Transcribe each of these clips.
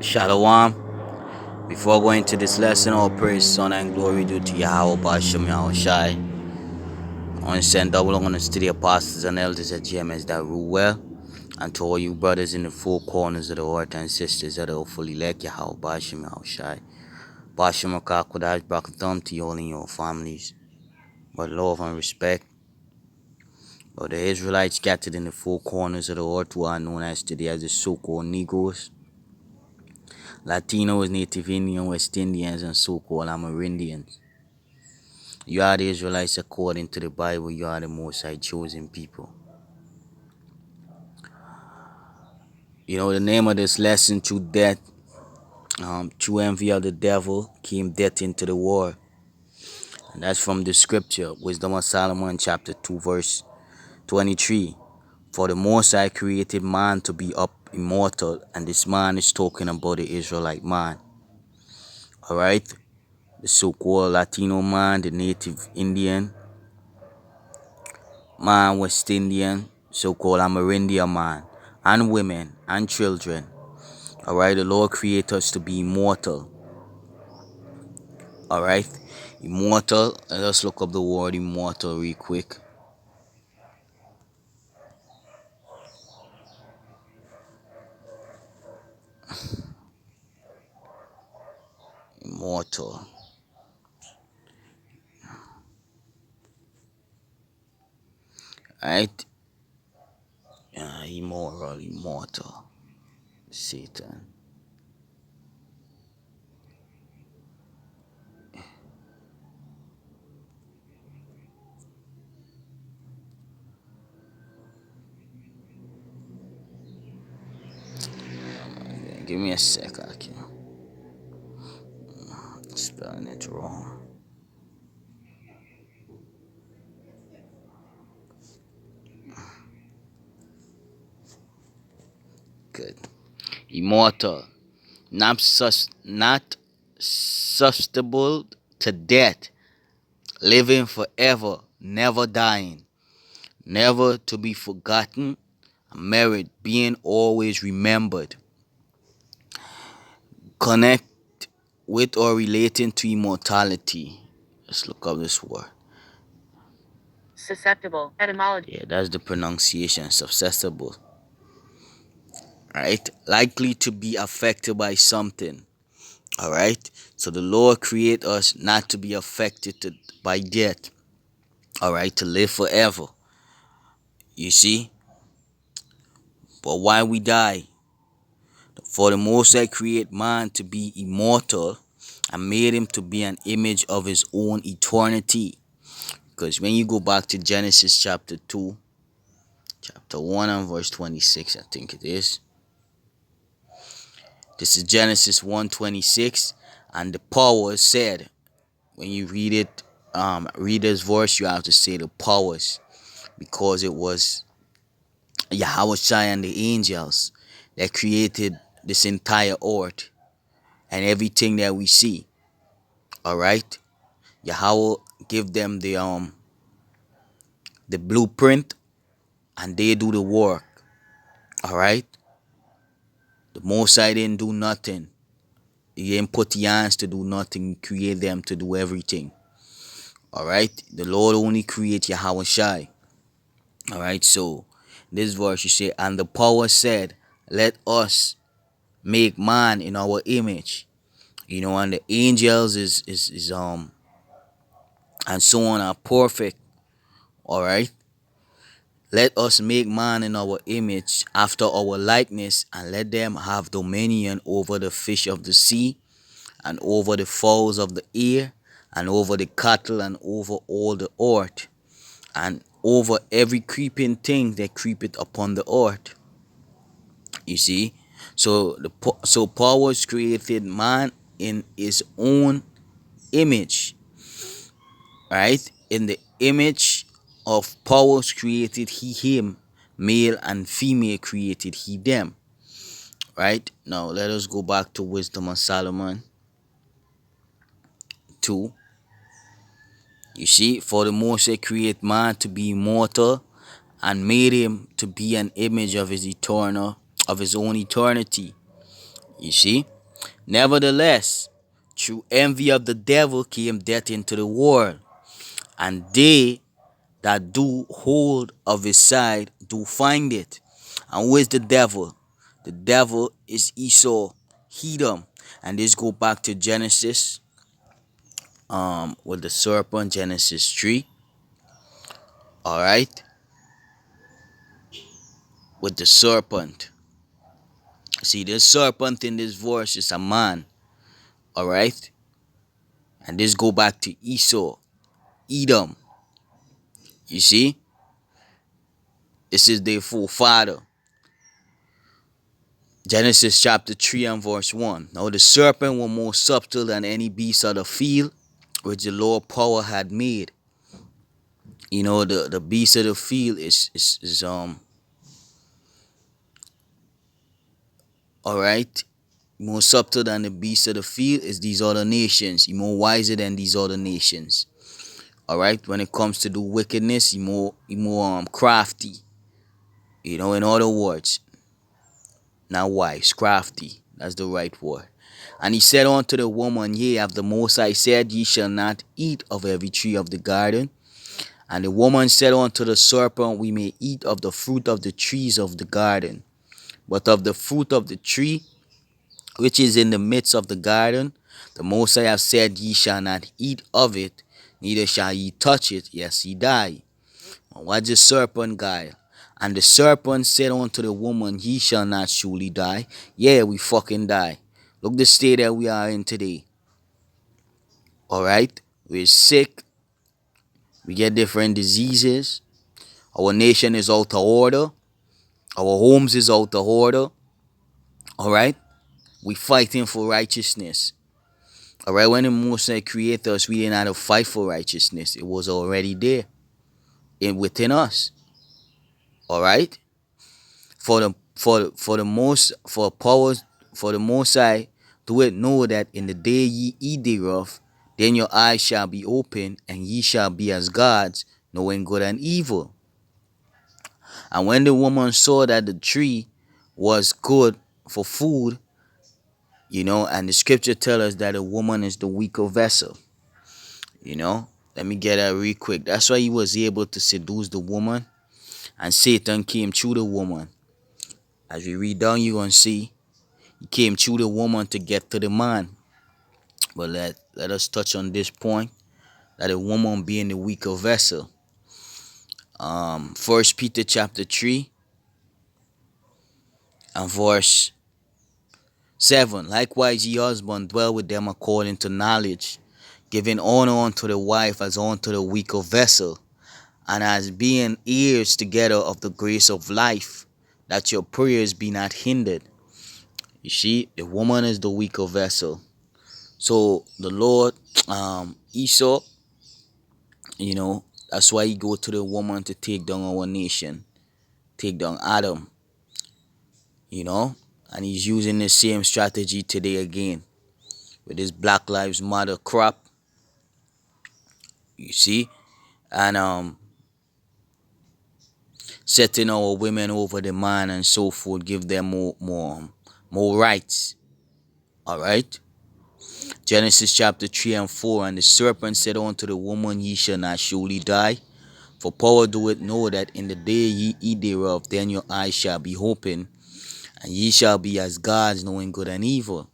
Shalom. Before going to this lesson, all praise, son, and glory due to Yahweh Bashem Yahushai. I want to send double honors to the apostles and elders at GMS that rule well, and to all you brothers in the four corners of the earth and sisters that are fully elect Yahweh Bashem Yahushai. Bashem Akakodash Brakatham to you all and your families. But love and respect. But the Israelites scattered in the four corners of the earth who are known as today as the so-called Negroes, Latinos, Native Indian, West Indians, and so-called Amerindians. You are the Israelites according to the Bible. You are the Most High chosen people. You know the name of this lesson: through death, through envy of the devil, came death into the world. And that's from the scripture, Wisdom of Solomon, chapter 2, verse 23. For the Most High created man to be up immortal, and this man is talking about the Israelite man. Alright? The so-called Latino man, the Native Indian man, West Indian, so-called Amerindian man, and women, and children. Alright, the Lord created us to be immortal. Alright, immortal. Let's look up the word immortal real quick. Immortal. Alright, immortal. Satan. Give me a sec, I can. Spelling it wrong. Good. Immortal. Not susceptible to death. Living forever. Never dying. Never to be forgotten. Merit. Being always remembered. Connect with or relating to immortality. Let's look up this word. Susceptible. Etymology. Yeah, that's the pronunciation. Susceptible. Right? Likely to be affected by something. Alright? So the Lord create us not to be affected by death. Alright? To live forever. You see? But why we die? For the Most High create man to be immortal and made him to be an image of his own eternity. Because when you go back to Genesis chapter 2, chapter 1 and verse 26, I think it is. This is Genesis 1:26, and the powers said, when you read it, read this verse, you have to say the powers, because it was Yahweh and the angels that created this entire earth and everything that we see. Alright? Yahweh give them the blueprint and they do the work. Alright? The Most High didn't do nothing. He didn't put the hands to do nothing. He create them to do everything. Alright? The Lord only create Yahweh Shai. Alright, so this verse you say, and the power said, let us make man in our image. You know, and the angels is and so on are perfect. Alright. Let us make man in our image after our likeness, and let them have dominion over the fish of the sea, and over the fowls of the air, and over the cattle, and over all the earth, and over every creeping thing that creepeth upon the earth. You see? So powers created man in his own image. Right? In the image of powers created he him, male and female created he them. Right? Now let us go back to Wisdom of Solomon 2. You see, for the Most High create man to be immortal and made him to be an image of his own eternity. You see? Nevertheless, through envy of the devil came death into the world, and they that do hold of his side do find it. And who is the devil? The devil is Esau, Edom. And this go back to Genesis, with the serpent, Genesis 3. Alright? With the serpent. See, the serpent in this verse is a man. Alright? And this go back to Esau, Edom. You see? This is their forefather. Genesis chapter 3 and verse 1. Now the serpent was more subtle than any beast of the field which the Lord power had made. You know, the beast of the field is alright. More subtle than the beast of the field is these other nations. He more wiser than these other nations. Alright, when it comes to do wickedness, he more crafty. You know, in other words, not wise, crafty. That's the right word. And he said unto the woman, Yea, have the Most High said, Ye shall not eat of every tree of the garden. And the woman said unto the serpent, We may eat of the fruit of the trees of the garden, but of the fruit of the tree which is in the midst of the garden, the Most High have said, Ye shall not eat of it, neither shall ye touch it, lest ye die. What's the serpent guile? And the serpent said unto the woman, Ye shall not surely die. Yeah, we fucking die. Look the state that we are in today. Alright? We're sick. We get different diseases. Our nation is out of order. Our homes is out of order. Alright? We fighting for righteousness. Alright? When the Most High created us, we didn't have to fight for righteousness. It was already there. Within us. Alright? For the most for powers for the Most High do it know that in the day ye eat thereof, then your eyes shall be open, and ye shall be as gods, knowing good and evil. And when the woman saw that the tree was good for food, you know, and the scripture tells us that a woman is the weaker vessel, you know. Let me get that real quick. That's why he was able to seduce the woman, and Satan came through the woman. As we read down, you're going to see he came through the woman to get to the man. But let us touch on this point, that a woman being the weaker vessel. First Peter chapter 3 and verse 7. Likewise ye husband dwell with them according to knowledge, giving honor unto the wife as unto the weaker vessel, and as being heirs together of the grace of life, that your prayers be not hindered. You see, the woman is the weaker vessel. So the Lord, Esau, you know, that's why he go to the woman to take down our nation, take down Adam, you know, and he's using the same strategy today again with this Black Lives Matter crap, you see, and setting our women over the man and so forth, give them more rights. All right. Genesis chapter 3 and 4. And the serpent said unto the woman, Ye shall not surely die. For power doeth know that in the day ye eat thereof, then your eyes shall be open, and ye shall be as gods, knowing good and evil.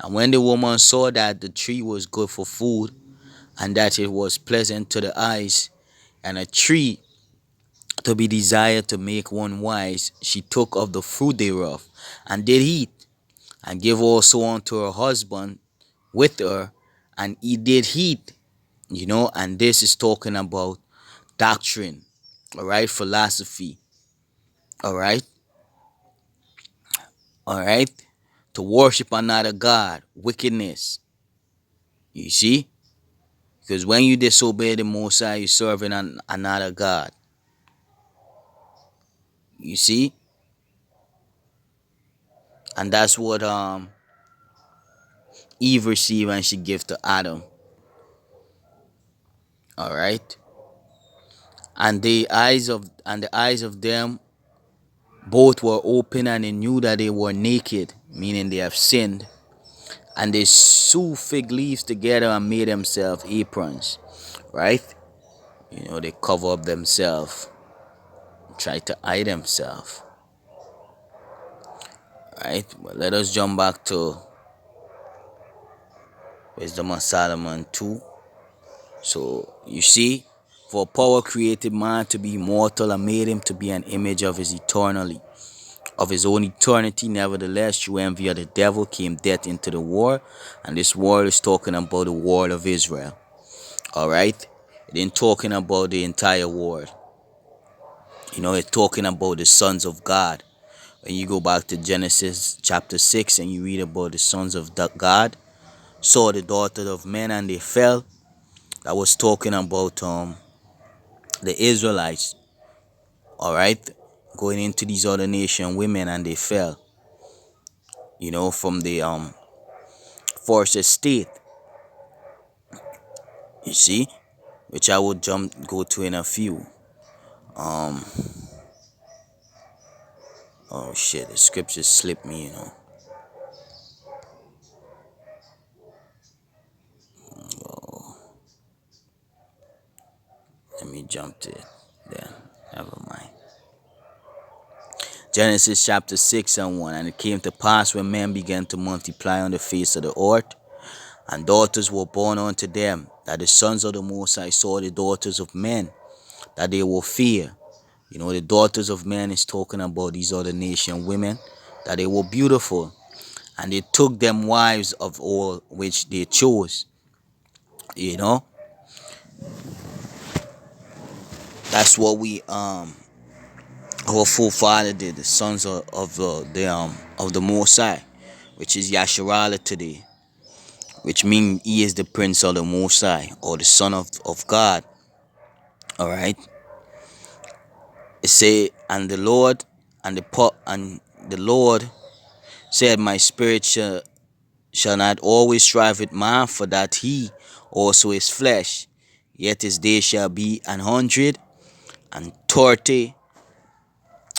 And when the woman saw that the tree was good for food, and that it was pleasant to the eyes, and a tree to be desired to make one wise, she took of the fruit thereof, and did eat, and gave also unto her husband with her, and he did eat. You know, and this is talking about doctrine, all right, philosophy, all right, all right, to worship another God, wickedness, you see, because when you disobey the Most High, you're serving another God, you see, and that's what Eve received and she gave to Adam, all right, and the eyes of them both were open, and they knew that they were naked. meaning they have sinned, and they sew fig leaves together and made themselves aprons, right? They cover up themselves, try to hide themselves, right? But let us jump back to Wisdom of Solomon 2. So you see, for power created man to be immortal and made him to be an image of his own eternity. Nevertheless, through envy of the devil came death into the world, and this world is talking about the world of Israel. All right, it ain't talking about the entire world. It's talking about the sons of God. When you go back to Genesis chapter 6 and you read about the sons of God, saw the daughters of men and they fell. That was talking about the Israelites. All right, going into these other nation women and they fell. From the first estate. You see, which I will go to in a few. Um, oh shit, the scriptures slipped me. Oh, let me jump to it. Then, never mind. Genesis chapter 6 and 1. And it came to pass when men began to multiply on the face of the earth, and daughters were born unto them, that the sons of the Most High saw the daughters of men, that they will fear. The daughters of men is talking about these other nation women, that they were beautiful, and they took them wives of all which they chose. That's what we our forefather did, the sons of the Most High, which is Yasharala today, which means he is the prince of the Most High, or the son of God. All right. It say, and the Lord and the Lord said, my spirit shall not always strive with man, for that he also is flesh. Yet his day shall be 130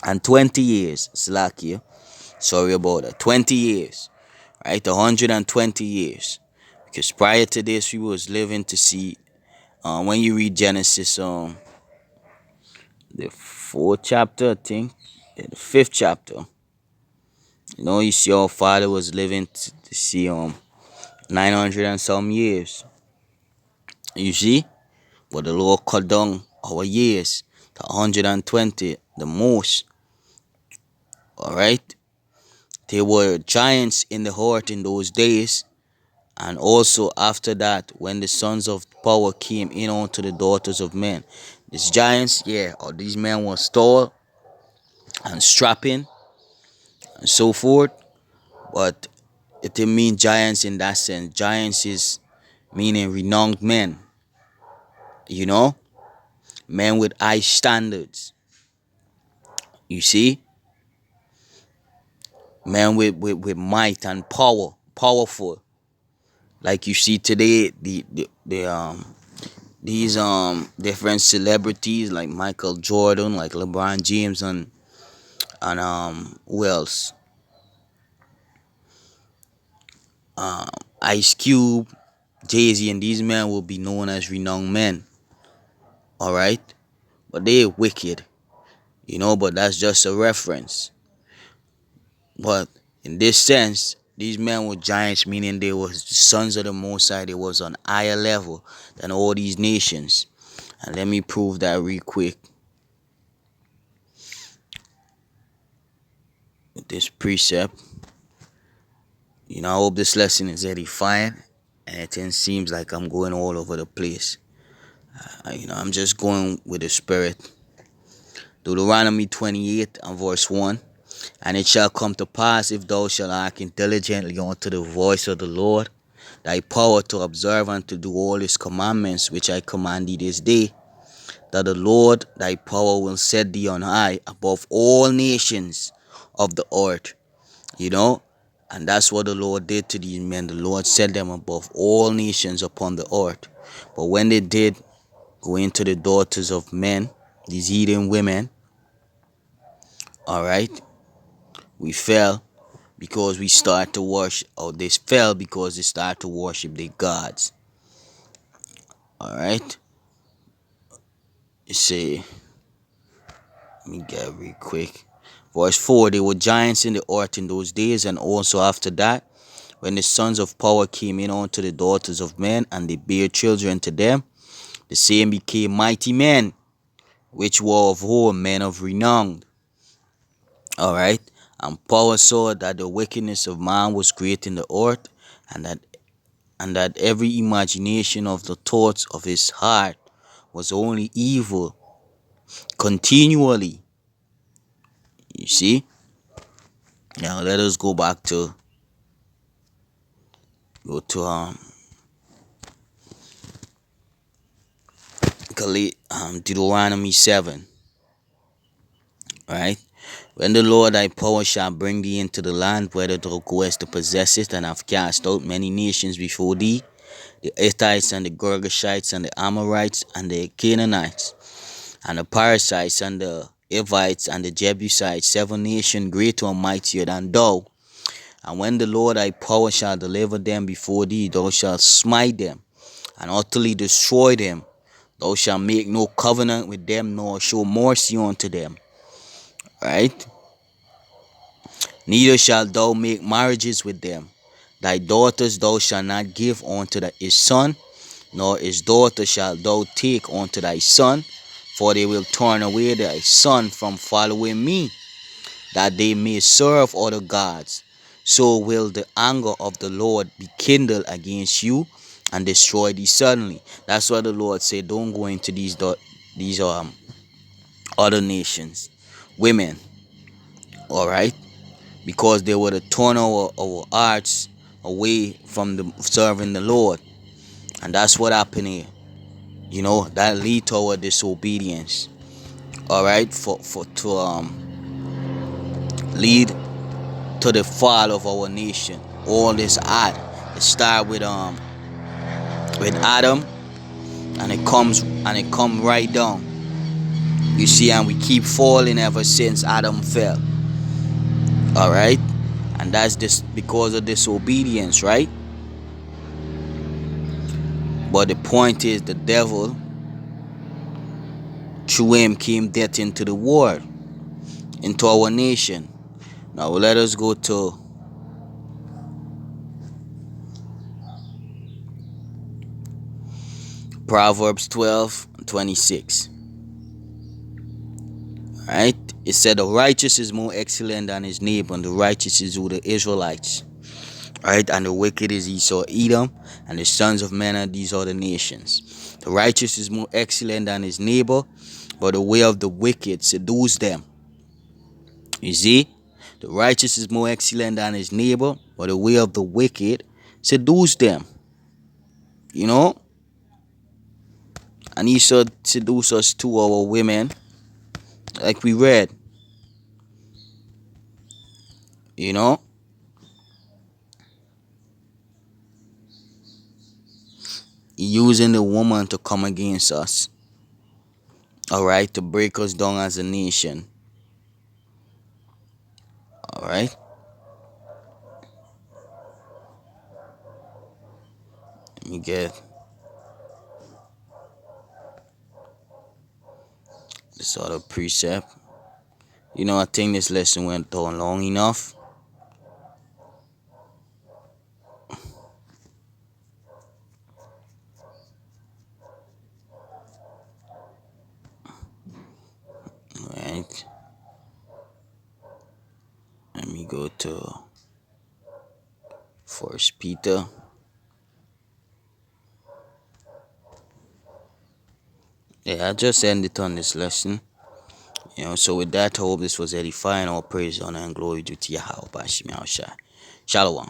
and 20 years. Slakia. Sorry about that. 20 years. Right? 120 years. Because prior to this, we was living to see, when you read Genesis, the fourth chapter, I think, the fifth chapter, you see our father was living to see 900 and some years. You see? But the Lord cut down our years to 120, the most. Alright? There were giants in the heart in those days. And also after that, when the sons of power came in unto the daughters of men. These giants, or these men were tall and strapping and so forth. But it didn't mean giants in that sense. Giants is meaning renowned men. Men with high standards. You see? Men with might and power. Powerful. Like you see today, these different celebrities like Michael Jordan, like LeBron James, and who else? Ice Cube, Jay-Z, and these men will be known as renowned men. Alright? But they're wicked. But that's just a reference. But in this sense, these men were giants, meaning they were sons of the Most High. They was on higher level than all these nations. And let me prove that real quick with this precept. I hope this lesson is edifying, and it seems like I'm going all over the place. I'm just going with the Spirit. Deuteronomy 28 and verse 1. And it shall come to pass, if thou shalt hearken diligently unto the voice of the Lord, thy power to observe and to do all his commandments which I command thee this day, that the Lord thy power will set thee on high above all nations of the earth. And that's what the Lord did to these men. The Lord set them above all nations upon the earth. But when they did go into the daughters of men, these heathen women, alright, we fell. because we start to worship, or they fell because they start to worship their gods. All right. You see, let me get real quick. Verse 4: There were giants in the earth in those days, and also after that, when the sons of power came in unto the daughters of men, and they bare children to them, the same became mighty men, which were of old, men of renown. All right. And power saw that the wickedness of man was great in the earth, and that every imagination of the thoughts of his heart was only evil continually. You see? Now let us go back to go to Deuteronomy 7. Right? When the Lord thy power shall bring thee into the land whether thou goest to possess it, and have cast out many nations before thee, the Hittites and the Girgashites and the Amorites and the Canaanites and the Perizzites and the Hivites and the Jebusites, 7 nations greater and mightier than thou. And when the Lord thy power shall deliver them before thee, thou shalt smite them and utterly destroy them. Thou shalt make no covenant with them, nor show mercy unto them. Right? Neither shalt thou make marriages with them. Thy daughters thou shalt not give unto his son, nor his daughter shalt thou take unto thy son, for they will turn away thy son from following me, that they may serve other gods. So will the anger of the Lord be kindled against you, and destroy thee suddenly. That's why the Lord said, don't go into these other nations, women. All right, because they would have torn our hearts away from the serving the Lord, and that's what happened here. You know, that lead to our disobedience. All right, for to lead to the fall of our nation. All this art, it start with Adam, and it come right down. You see, and we keep falling ever since Adam fell. All right, and that's just because of disobedience, right? But the point is, the devil, through him, came death into the world, into our nation. Now let us go to Proverbs 12:26. Right? It said the righteous is more excellent than his neighbor, and the righteous is who the Israelites. Right? And the wicked is Esau Edom, and the sons of men are these other nations. The righteous is more excellent than his neighbor, but the way of the wicked seduce them. You see? The righteous is more excellent than his neighbor, but the way of the wicked seduce them. You know? And Esau seduce us to our women, like we read. You know? Using the woman to come against us. Alright? To break us down as a nation. Alright? Let me get this other precept. You know, I think this lesson went on long enough. Alright. Let me go to First Peter. Yeah, I just ended on this lesson. You know, so with that, I hope this was edifying. All praise, honor, and glory due to Yahweh. Shalom.